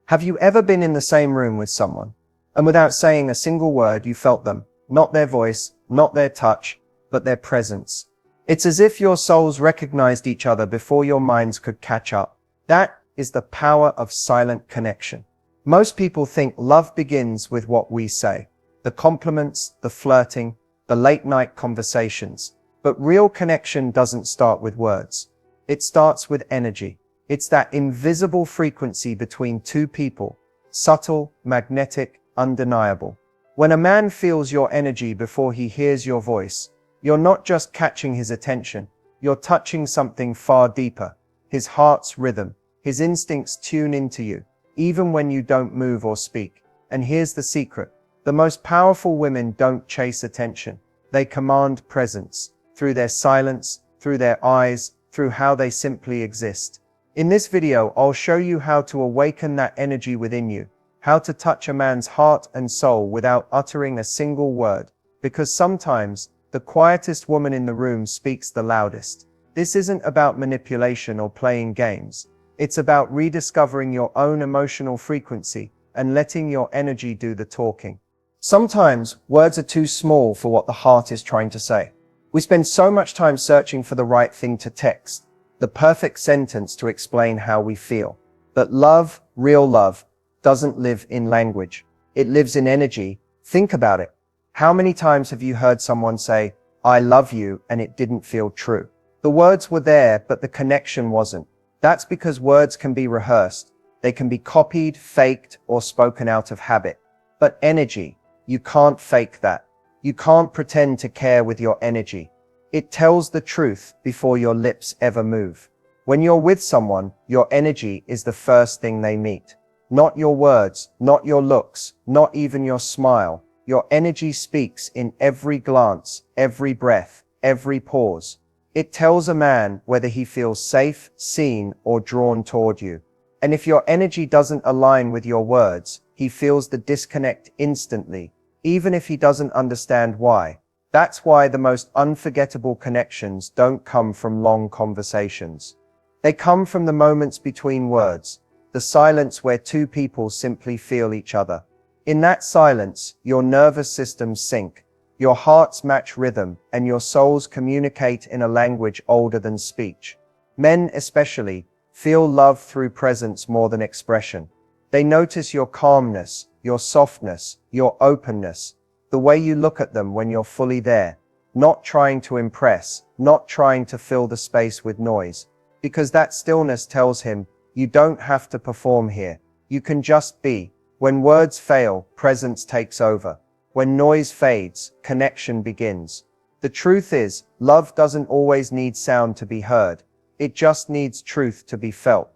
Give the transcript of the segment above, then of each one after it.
Have you ever been in the same room with someone, and without saying a single word, you felt them, not their voice, not their touch, but their presence? It's as if your souls recognized each other before your minds could catch up. That is the power of silent connection. Most people think love begins with what we say, the compliments, the flirting, the late night conversations. But real connection doesn't start with words. It starts with energy. It's that invisible frequency between two people, subtle, magnetic, undeniable. When a man feels your energy before he hears your voice, you're not just catching his attention, you're touching something far deeper. His heart's rhythm, his instincts tune into you, even when you don't move or speak. And here's the secret. The most powerful women don't chase attention. They command presence, through their silence, through their eyes, through how they simply exist. In this video, I'll show you how to awaken that energy within you, how to touch a man's heart and soul without uttering a single word, because sometimes the quietest woman in the room speaks the loudest. This isn't about manipulation or playing games. It's about rediscovering your own emotional frequency and letting your energy do the talking. Sometimes words are too small for what the heart is trying to say. We spend so much time searching for the right thing to text, the perfect sentence to explain how we feel. But love, real love, doesn't live in language. It lives in energy. Think about it. How many times have you heard someone say, "I love you," and it didn't feel true? The words were there, but the connection wasn't. That's because words can be rehearsed. They can be copied, faked, or spoken out of habit. But energy, you can't fake that. You can't pretend to care with your energy. It tells the truth before your lips ever move. When you're with someone, your energy is the first thing they meet. Not your words, not your looks, not even your smile. Your energy speaks in every glance, every breath, every pause. It tells a man whether he feels safe, seen, or drawn toward you. And if your energy doesn't align with your words, he feels the disconnect instantly, even if he doesn't understand why. That's why the most unforgettable connections don't come from long conversations. They come from the moments between words, the silence where two people simply feel each other. In that silence, your nervous systems sync, your hearts match rhythm, and your souls communicate in a language older than speech. Men especially feel love through presence more than expression. They notice your calmness, your softness, your openness, the way you look at them when you're fully there, not trying to impress, not trying to fill the space with noise, because that stillness tells him, you don't have to perform here. You can just be. When words fail, presence takes over. When noise fades, connection begins. The truth is, love doesn't always need sound to be heard. It just needs truth to be felt.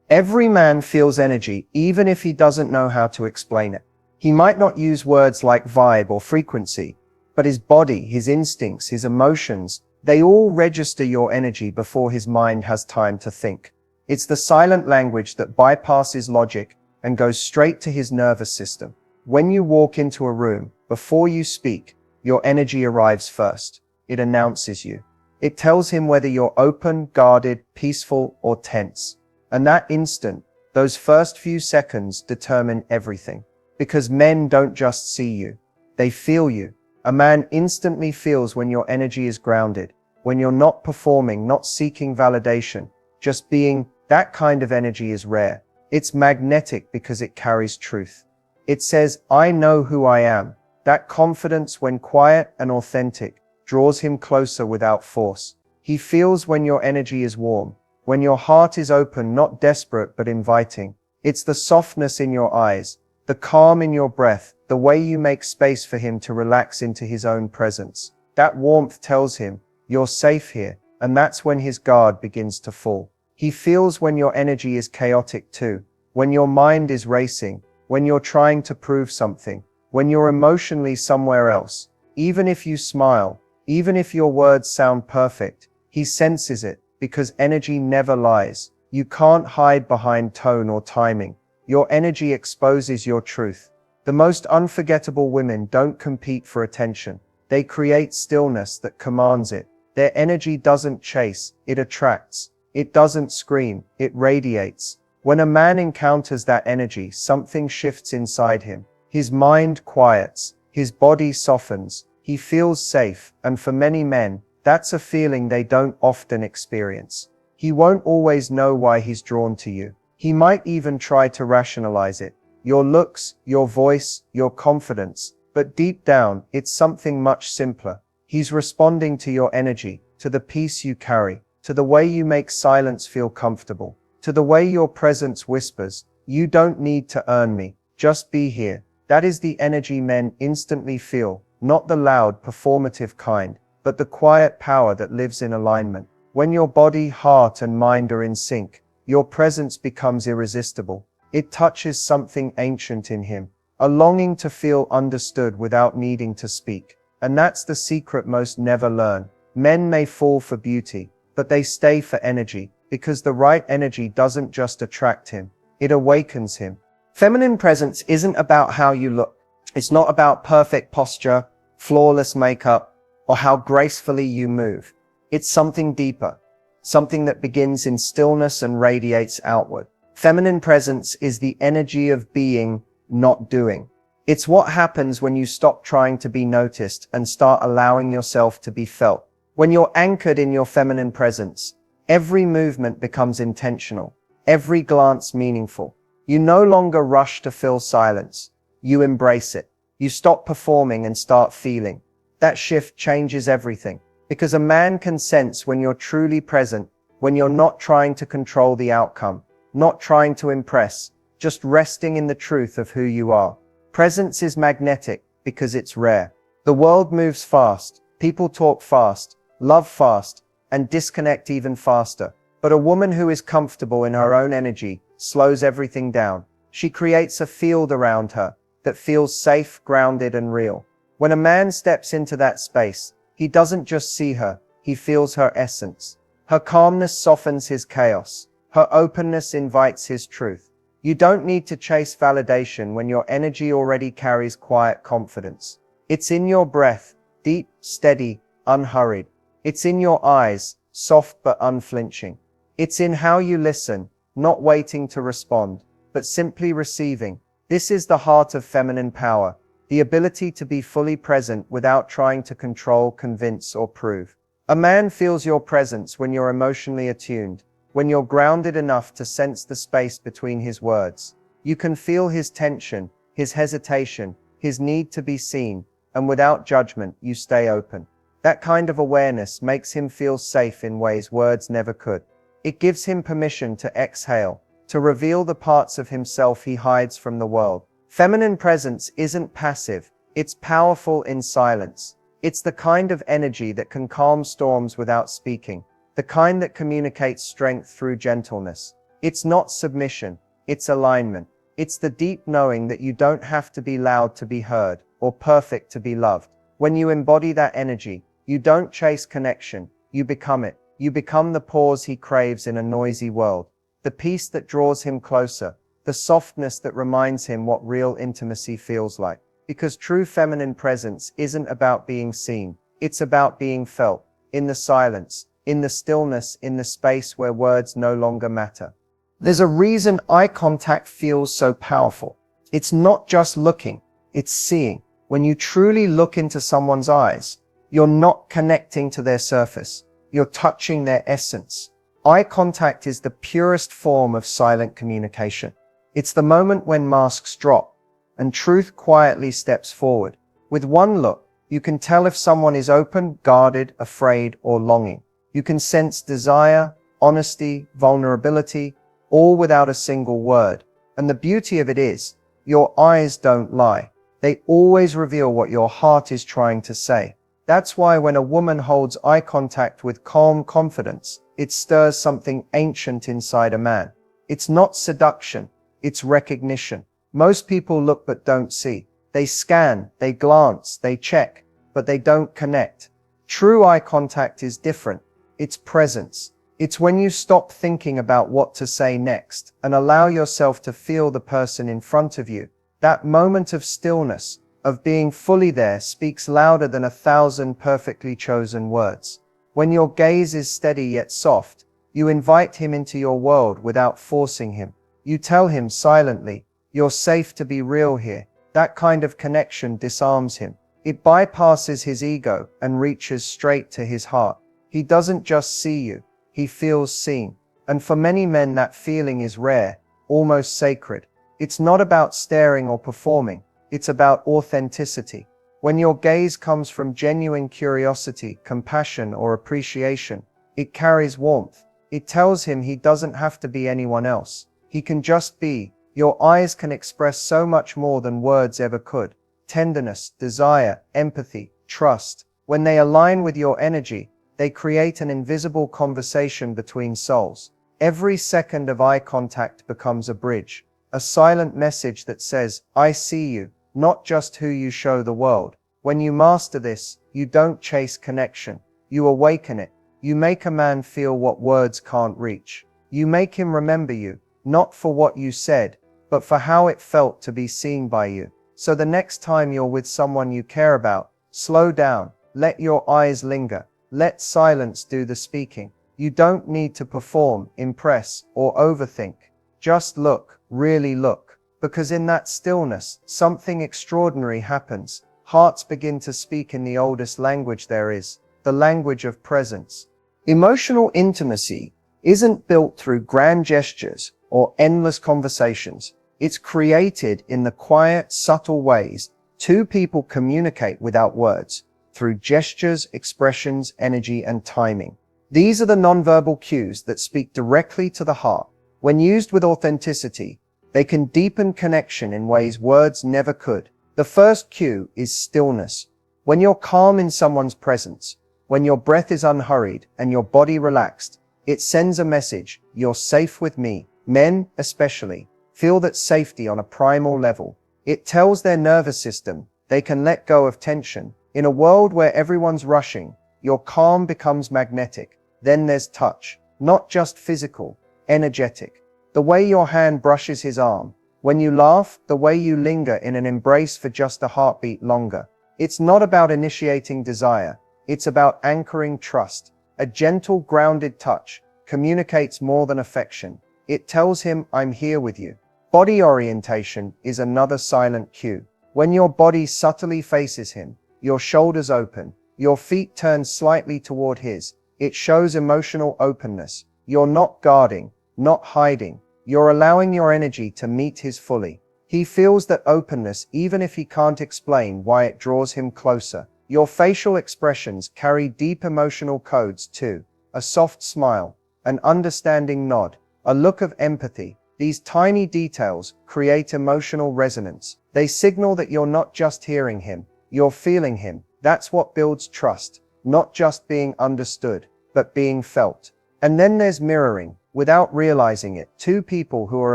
Every man feels energy, even if he doesn't know how to explain it. He might not use words like vibe or frequency, but his body, his instincts, his emotions, they all register your energy before his mind has time to think. It's the silent language that bypasses logic and goes straight to his nervous system. When you walk into a room, before you speak, your energy arrives first. It announces you. It tells him whether you're open, guarded, peaceful, or tense. And that instant, those first few seconds determine everything. Because men don't just see you, they feel you. A man instantly feels when your energy is grounded, when you're not performing, not seeking validation, just being. That kind of energy is rare. It's magnetic because it carries truth. It says, I know who I am. That confidence, when quiet and authentic, draws him closer without force. He feels when your energy is warm, when your heart is open, not desperate but inviting. It's the softness in your eyes, the calm in your breath, the way you make space for him to relax into his own presence. That warmth tells him, you're safe here, and that's when his guard begins to fall. He feels when your energy is chaotic too, when your mind is racing, when you're trying to prove something, when you're emotionally somewhere else. Even if you smile, even if your words sound perfect, he senses it, because energy never lies. You can't hide behind tone or timing. Your energy exposes your truth. The most unforgettable women don't compete for attention. They create stillness that commands it. Their energy doesn't chase, it attracts. It doesn't scream, it radiates. When a man encounters that energy, something shifts inside him. His mind quiets, his body softens, he feels safe, and for many men, that's a feeling they don't often experience. He won't always know why he's drawn to you. He might even try to rationalize it. Your looks, your voice, your confidence. But deep down, it's something much simpler. He's responding to your energy, to the peace you carry, to the way you make silence feel comfortable, to the way your presence whispers, "You don't need to earn me, just be here." That is the energy men instantly feel, not the loud, performative kind, but the quiet power that lives in alignment. When your body, heart, and mind are in sync, your presence becomes irresistible. It touches something ancient in him, a longing to feel understood without needing to speak. And that's the secret most never learn. Men may fall for beauty, but they stay for energy, because the right energy doesn't just attract him, it awakens him. Feminine presence isn't about how you look. It's not about perfect posture, flawless makeup, or how gracefully you move. It's something deeper, something that begins in stillness and radiates outward. Feminine presence is the energy of being, not doing. It's what happens when you stop trying to be noticed and start allowing yourself to be felt. When you're anchored in your feminine presence, every movement becomes intentional, every glance meaningful. You no longer rush to fill silence. You embrace it. You stop performing and start feeling. That shift changes everything, because a man can sense when you're truly present, when you're not trying to control the outcome, not trying to impress, just resting in the truth of who you are. Presence is magnetic because it's rare. The world moves fast, people talk fast, love fast, and disconnect even faster. But a woman who is comfortable in her own energy slows everything down. She creates a field around her that feels safe, grounded, and real. When a man steps into that space, he doesn't just see her, he feels her essence. Her calmness softens his chaos. Her openness invites his truth. You don't need to chase validation when your energy already carries quiet confidence. It's in your breath, deep, steady, unhurried. It's in your eyes, soft but unflinching. It's in how you listen, not waiting to respond, but simply receiving. This is the heart of feminine power, the ability to be fully present without trying to control, convince, or prove. A man feels your presence when you're emotionally attuned, when you're grounded enough to sense the space between his words. You can feel his tension, his hesitation, his need to be seen, and without judgment, you stay open. That kind of awareness makes him feel safe in ways words never could. It gives him permission to exhale, to reveal the parts of himself he hides from the world. Feminine presence isn't passive, it's powerful in silence. It's the kind of energy that can calm storms without speaking, the kind that communicates strength through gentleness. It's not submission, it's alignment. It's the deep knowing that you don't have to be loud to be heard, or perfect to be loved. When you embody that energy, you don't chase connection, you become it. You become the pause he craves in a noisy world, the peace that draws him closer, the softness that reminds him what real intimacy feels like. Because true feminine presence isn't about being seen, it's about being felt, in the silence, in the stillness, in the space where words no longer matter. There's a reason eye contact feels so powerful. It's not just looking, it's seeing. When you truly look into someone's eyes, you're not connecting to their surface. You're touching their essence. Eye contact is the purest form of silent communication. It's the moment when masks drop and truth quietly steps forward. With one look, you can tell if someone is open, guarded, afraid, or longing. You can sense desire, honesty, vulnerability, all without a single word. And the beauty of it is, your eyes don't lie. They always reveal what your heart is trying to say. That's why when a woman holds eye contact with calm confidence, it stirs something ancient inside a man. It's not seduction, it's recognition. Most people look but don't see. They scan, they glance, they check, but they don't connect. True eye contact is different. It's presence. It's when you stop thinking about what to say next and allow yourself to feel the person in front of you. That moment of stillness, of being fully there, speaks louder than 1,000 perfectly chosen words. When your gaze is steady yet soft, you invite him into your world without forcing him. You tell him silently, "You're safe to be real here." That kind of connection disarms him. It bypasses his ego and reaches straight to his heart. He doesn't just see you, he feels seen. And for many men that feeling is rare, almost sacred. It's not about staring or performing, it's about authenticity. When your gaze comes from genuine curiosity, compassion, or appreciation, it carries warmth. It tells him he doesn't have to be anyone else. He can just be. Your eyes can express so much more than words ever could. Tenderness, desire, empathy, trust. When they align with your energy, they create an invisible conversation between souls. Every second of eye contact becomes a bridge, a silent message that says, "I see you," not just who you show the world. When you master this, you don't chase connection, you awaken it. You make a man feel what words can't reach. You make him remember you, not for what you said, but for how it felt to be seen by you. So the next time you're with someone you care about, slow down, let your eyes linger, let silence do the speaking. You don't need to perform, impress, or overthink. Just look, really look. Because in that stillness, something extraordinary happens. Hearts begin to speak in the oldest language there is, the language of presence. Emotional intimacy isn't built through grand gestures or endless conversations. It's created in the quiet, subtle ways two people communicate without words, through gestures, expressions, energy, and timing. These are the nonverbal cues that speak directly to the heart. When used with authenticity, they can deepen connection in ways words never could. The first cue is stillness. When you're calm in someone's presence, when your breath is unhurried and your body relaxed, it sends a message, "You're safe with me." Men, especially, feel that safety on a primal level. It tells their nervous system they can let go of tension. In a world where everyone's rushing, your calm becomes magnetic. Then there's touch, not just physical, energetic. The way your hand brushes his arm. When you laugh, the way you linger in an embrace for just a heartbeat longer. It's not about initiating desire. It's about anchoring trust. A gentle, grounded touch communicates more than affection. It tells him, "I'm here with you." Body orientation is another silent cue. When your body subtly faces him, your shoulders open, your feet turn slightly toward his, it shows emotional openness. You're not guarding, not hiding. You're allowing your energy to meet his fully. He feels that openness even if he can't explain why it draws him closer. Your facial expressions carry deep emotional codes too. A soft smile, an understanding nod, a look of empathy. These tiny details create emotional resonance. They signal that you're not just hearing him, you're feeling him. That's what builds trust, not just being understood, but being felt. And then there's mirroring. Without realizing it, two people who are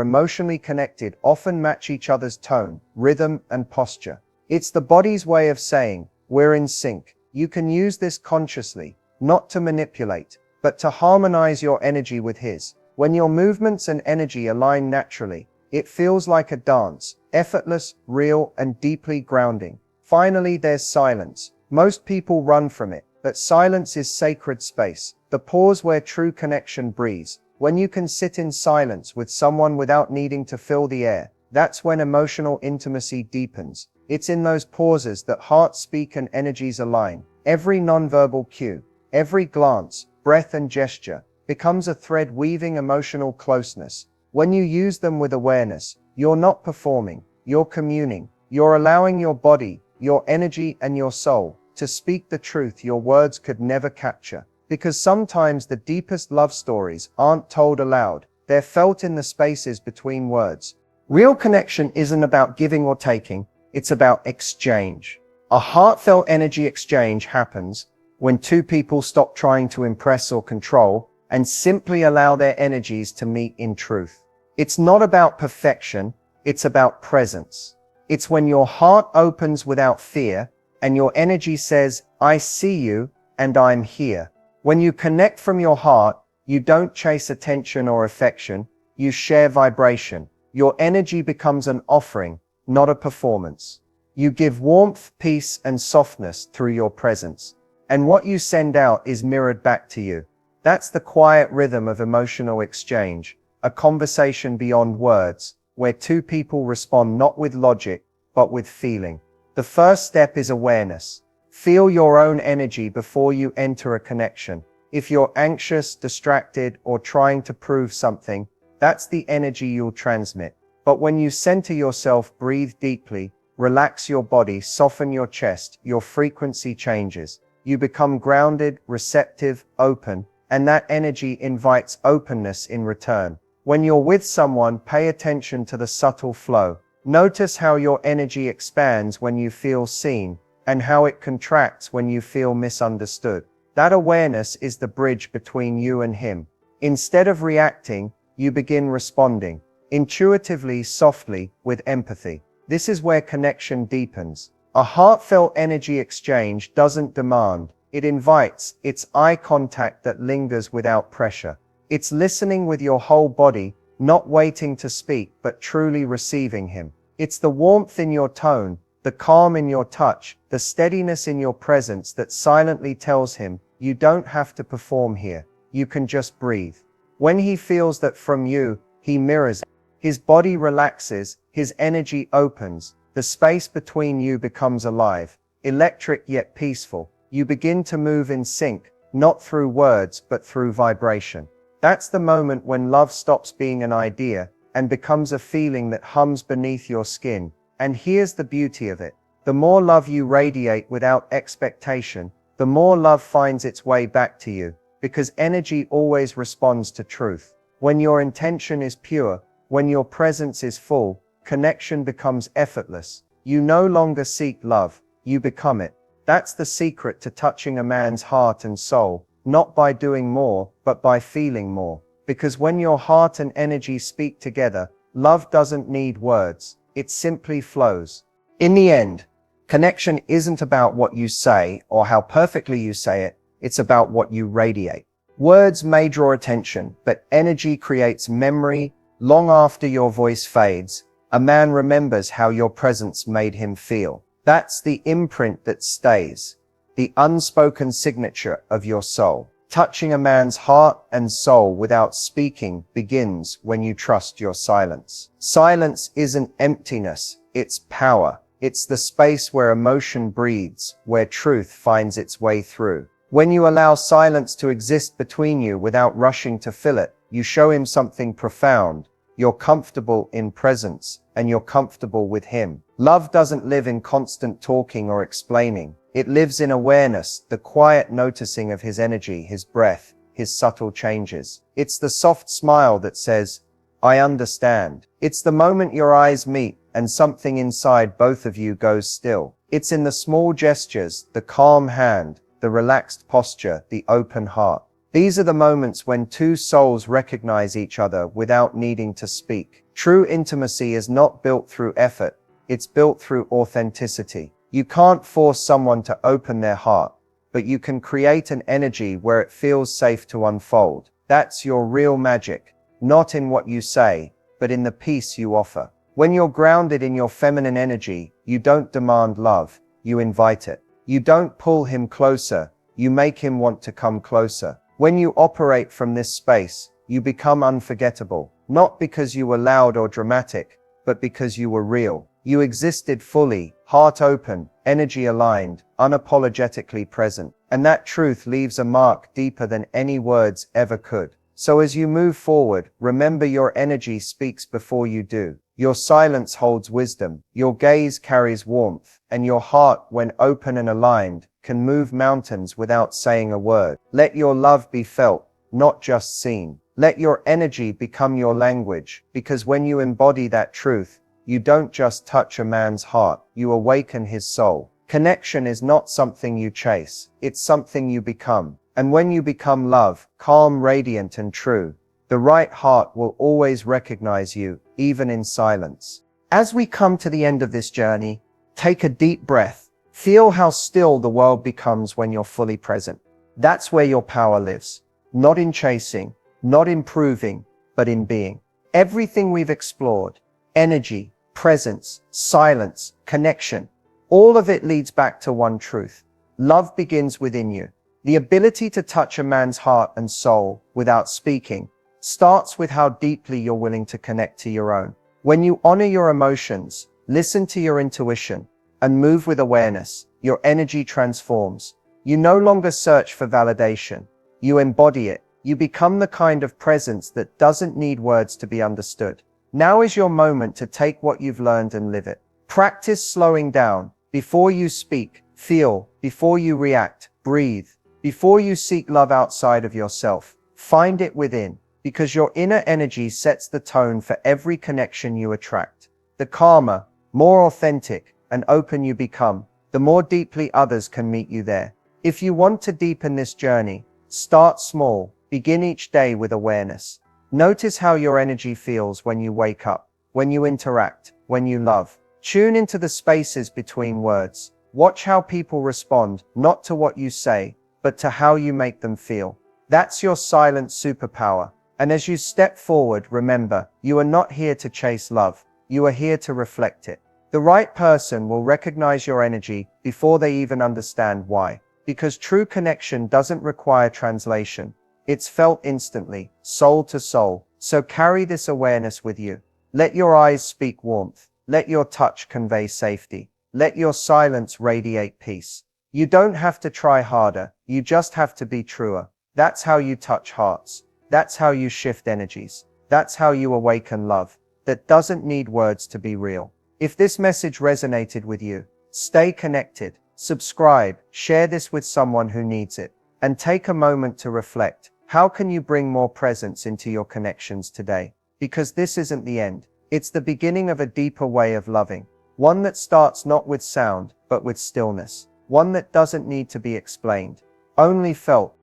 emotionally connected often match each other's tone, rhythm, and posture. It's the body's way of saying, "We're in sync." You can use this consciously, not to manipulate, but to harmonize your energy with his. When your movements and energy align naturally, it feels like a dance, effortless, real, and deeply grounding. Finally, there's silence. Most people run from it, but silence is sacred space, the pause where true connection breathes. When you can sit in silence with someone without needing to fill the air, that's when emotional intimacy deepens. It's in those pauses that hearts speak and energies align. Every nonverbal cue, every glance, breath, and gesture becomes a thread weaving emotional closeness. When you use them with awareness, you're not performing, you're communing. You're allowing your body, your energy, and your soul to speak the truth your words could never capture. Because sometimes the deepest love stories aren't told aloud, they're felt in the spaces between words. Real connection isn't about giving or taking, it's about exchange. A heartfelt energy exchange happens when two people stop trying to impress or control and simply allow their energies to meet in truth. It's not about perfection, it's about presence. It's when your heart opens without fear and your energy says, "I see you and I'm here." When you connect from your heart, you don't chase attention or affection, you share vibration. Your energy becomes an offering, not a performance. You give warmth, peace, and softness through your presence. And what you send out is mirrored back to you. That's the quiet rhythm of emotional exchange, a conversation beyond words, where two people respond not with logic, but with feeling. The first step is awareness. Feel your own energy before you enter a connection. If you're anxious, distracted, or trying to prove something, that's the energy you'll transmit. But when you center yourself, breathe deeply, relax your body, soften your chest, your frequency changes. You become grounded, receptive, open, and that energy invites openness in return. When you're with someone, pay attention to the subtle flow. Notice how your energy expands when you feel seen, and how it contracts when you feel misunderstood. That awareness is the bridge between you and him. Instead of reacting, you begin responding, intuitively, softly, with empathy. This is where connection deepens. A heartfelt energy exchange doesn't demand, it invites. It's eye contact that lingers without pressure. It's listening with your whole body, not waiting to speak, but truly receiving him. It's the warmth in your tone, the calm in your touch, the steadiness in your presence that silently tells him, you don't have to perform here. You can just breathe. When he feels that from you, he mirrors it. His body relaxes, his energy opens, the space between you becomes alive, electric yet peaceful. You begin to move in sync, not through words, but through vibration. That's the moment when love stops being an idea and becomes a feeling that hums beneath your skin. And here's the beauty of it. The more love you radiate without expectation, the more love finds its way back to you, because energy always responds to truth. When your intention is pure, when your presence is full, connection becomes effortless. You no longer seek love, you become it. That's the secret to touching a man's heart and soul, not by doing more, but by feeling more. Because when your heart and energy speak together, love doesn't need words, it simply flows. In the end, connection isn't about what you say or how perfectly you say it, it's about what you radiate. Words may draw attention, but energy creates memory. Long after your voice fades, a man remembers how your presence made him feel. That's the imprint that stays, the unspoken signature of your soul. Touching a man's heart and soul without speaking begins when you trust your silence. Silence isn't emptiness, it's power. It's the space where emotion breathes, where truth finds its way through. When you allow silence to exist between you without rushing to fill it, you show him something profound. You're comfortable in presence, and you're comfortable with him. Love doesn't live in constant talking or explaining. It lives in awareness, the quiet noticing of his energy, his breath, his subtle changes. It's the soft smile that says, I understand. It's the moment your eyes meet and something inside both of you goes still. It's in the small gestures, the calm hand, the relaxed posture, the open heart. These are the moments when two souls recognize each other without needing to speak. True intimacy is not built through effort, it's built through authenticity. You can't force someone to open their heart, but you can create an energy where it feels safe to unfold. That's your real magic, not in what you say, but in the peace you offer. When you're grounded in your feminine energy, you don't demand love, you invite it. You don't pull him closer, you make him want to come closer. When you operate from this space, you become unforgettable, not because you were loud or dramatic, but because you were real. You existed fully, heart open, energy aligned, unapologetically present. And that truth leaves a mark deeper than any words ever could. So as you move forward, remember your energy speaks before you do. Your silence holds wisdom, your gaze carries warmth, and your heart, when open and aligned, can move mountains without saying a word. Let your love be felt, not just seen. Let your energy become your language, because when you embody that truth, you don't just touch a man's heart, you awaken his soul. Connection is not something you chase, it's something you become. And when you become love, calm, radiant, and true, the right heart will always recognize you, even in silence. As we come to the end of this journey, take a deep breath. Feel how still the world becomes when you're fully present. That's where your power lives. Not in chasing, not in proving, but in being. Everything we've explored, energy, presence, silence, connection, all of it leads back to one truth. Love begins within you. The ability to touch a man's heart and soul without speaking. starts with how deeply you're willing to connect to your own. When you honor your emotions, listen to your intuition, and move with awareness, your energy transforms. You no longer search for validation. You embody it. You become the kind of presence that doesn't need words to be understood. Now is your moment to take what you've learned and live it. Practice slowing down. Before you speak, feel. Before you react, breathe. Before you seek love outside of yourself, find it within, because your inner energy sets the tone for every connection you attract. The calmer, more authentic, and open you become, the more deeply others can meet you there. If you want to deepen this journey, start small. Begin each day with awareness. Notice how your energy feels when you wake up, when you interact, when you love. Tune into the spaces between words. Watch how people respond, not to what you say, but to how you make them feel. That's your silent superpower. And as you step forward, remember, you are not here to chase love. You are here to reflect it. The right person will recognize your energy before they even understand why. Because true connection doesn't require translation. It's felt instantly, soul to soul. So carry this awareness with you. Let your eyes speak warmth. Let your touch convey safety. Let your silence radiate peace. You don't have to try harder. You just have to be truer. That's how you touch hearts. That's how you shift energies. That's how you awaken love that doesn't need words to be real. If this message resonated with you, stay connected, subscribe, share this with someone who needs it, and take a moment to reflect. How can you bring more presence into your connections today? Because this isn't the end. It's the beginning of a deeper way of loving. One that starts not with sound, but with stillness. One that doesn't need to be explained, only felt.